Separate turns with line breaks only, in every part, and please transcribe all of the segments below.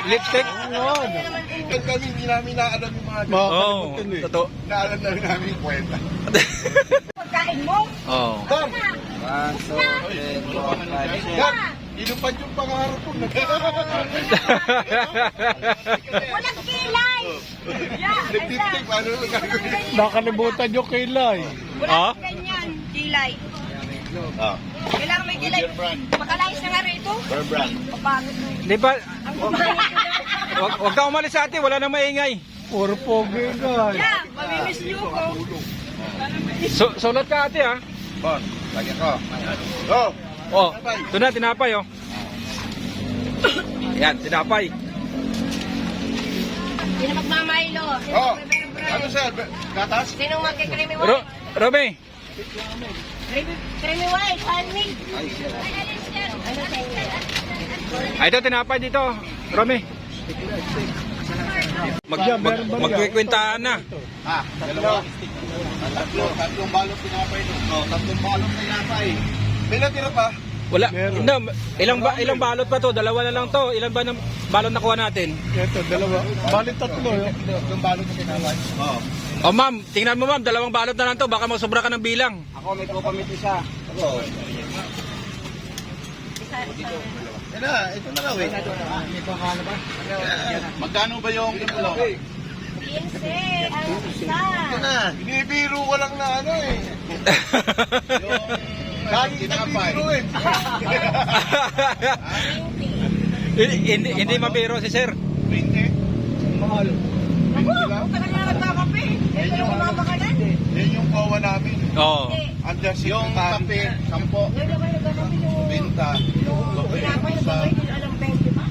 Lipstick?
Kami, hindi namin naalam yung mga
Oo, totoo.
naalam na rin namin yung kwenta.
Pagkain mo?
Oo.
Tom!
Yan!
Yan! Inupad yung pangarap ko.
Walang kilay! Yeah,
Nagtitik, paano yung gagawin?
Nakalimutan yung kilay.
Ah?
Walang ganyan, kilay.
Ah,
Kailangan may kilay. Makalayas na nga rito.
Bear brand.
Papagod mo.
Di ba?
Ang kumain ko.
Huwag ka umalis ate, wala nang maingay.
Puro pogi guys.
Yeah, mamimiss niyo ko.
Sulat ka ate ha.
Bon, lagyan ko. Go!
Oh, ito na, tinapay oh. Yan, tinapay.
Sino magmamaylo? Sino
Oh!
magbe-bear-bear?
Ano sir? Gatas?
Sino magkikrimi white?
Romy,
Creamy white, handmade. Ano sa inyo?
ay ito tinapay dito. Romy. Magkikwentaan na.
Ah, dalawa. Tatlong balot pinapay doon. Oh, tatlong balot pinapay. May natira pa?
Wala.
Meron.
Hindi, ilang balot pa to? Dalawa na lang to. Ilan ba ng balot nakuha natin?
Ito, dalawa. Balik tatlo.
Tatlong balot na pinapay. Oo.
Oh ma'am, tingnan mo ma'am, dalawang balot na lang to. Baka masobra ka ng bilang.
Ako may kupamit isa. Ako. Yan na, ito na lang eh. Magkano ba yung kinulo?
Pinse, ang isa.
Ito na. Binibiro ko lang na ano eh. Lagi kita biro eh.
Hindi mabiro si sir.
20? Mahal.
Ako, tagal na nagkakape. Ito yung kumamakalan.
Yan yung kawa namin.
Oo.
Andiyan si yung kape, 10.
Ngayon naman nagkakape yung...
Binta.
Pinapay na ba kayo? Alam 20 pa?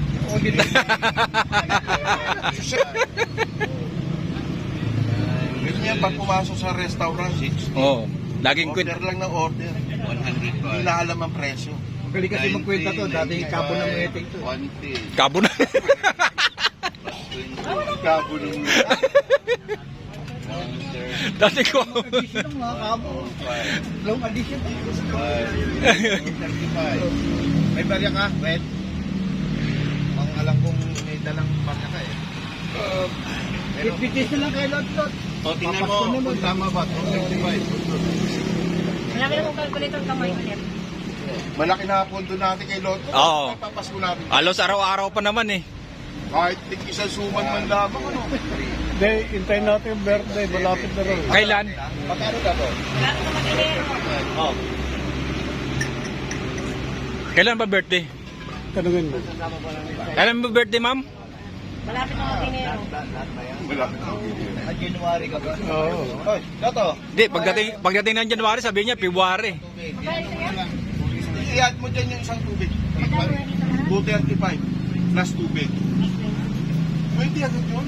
Ganyan yan, pag pumasok sa restaurant, 60.
Oo. Laging
Order lang ng order. 100 Hindi na alam ang presyo.
Magaling kasi magkwenta to. Dati kabo ng meeting to.
20.
kabo na.
Kabo ng
Dati ko.
Addition ng mga kabo. Long addition.
35. May barya ka, Red? Ang alam kong may dalang barya ka eh.
Invitation lang kay Lot.
O, tingnan mo kung tama ba. 35.
Malaki na kong calculator kamay ulit.
Malaki na pondo natin kay Lotto.
Oo.
May papasko natin.
Halos araw-araw pa naman eh.
Kahit isang suman man lamang, ano?
Hindi, hintayin natin yung birthday. Malapit na rin.
Kailan?
Magkano ka to?
Malaki na mag-inero.
Oh.
Kailan ba birthday?
Tanungin mo.
Kailan ba birthday ma'am?
Malapit na mag-inero.
Malapit na.
January ka ba?
Oo.
Hoy, Lotto.
Hindi, pagdating ng January, sabi niya, February.
Magkano siya?
I-add mo dyan yung isang tubig.
Magkano na dito?
235 plus tubig. Pwede agad yun.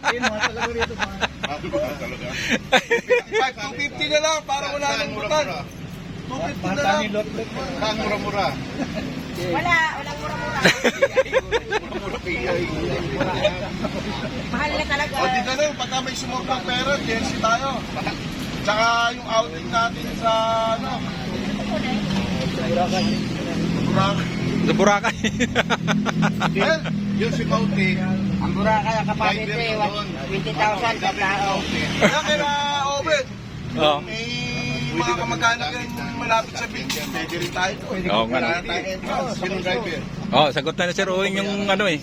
Ayun, mga talaga rito.
Bago ba talaga? 250 na lang para wala nang butan. 250 na lang. Saan mura-mura?
Walang mura-mura.
Mura-mura kaya.
Mahal na talaga.
O di na lang, pagka may sumobang pera, jersey tayo. Tsaka yung outing natin sa ano, Boracay.
Sa Boracay.
Well, yung si Mauti,
Ang Boracay ang kapatid
driver
eh.
ko doon.
20,000 sa tao.
Kaya kaya Obed,
Oo.
may mga kamag-anak yan malapit sa beach. Pwede rin tayo.
Oo nga.
Wala na tayong entrance. Sino driver?
Oh, sagot na ni Sir Owen yung ano eh.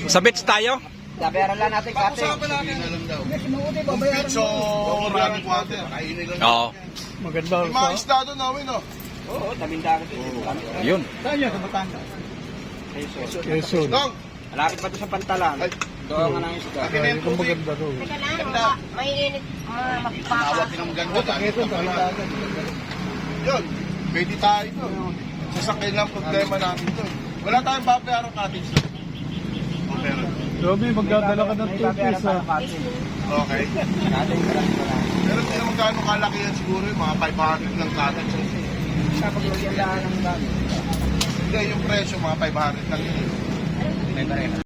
Sa beach tayo?
Sabayaran lang natin kate.
Pag-usapan natin.
Sinuuti,
Kung
babayaran
beach o running water. Kainin lang.
Oo.
Maganda
May mga
sa...
isda doon namin, no?
Oo, tamindahan ito.
Yun.
Saan yan? Sa Batangas?
Quezon.
Dong!
Malapit pa ito sa Pantalan.
Ay,
Doon nga nang isda.
akin na yung
Kung
tubig.
maganda rin.
Teka lang, may init. Mapipaka.
Tawag ng maganda.
Quezon, tamindahan.
Yun, pwede tayo doon. Sasakyan lang problema namin doon. Wala tayong babayaran cottage. O meron.
Romy, magdadala ka ng 2 piece ha.
Okay. Pero hindi naman gaano kalaki yan siguro yung mga 500 lang cottage.
Kapag lagyan lang ng dami.
Hindi, yung presyo mga 500 lang yun.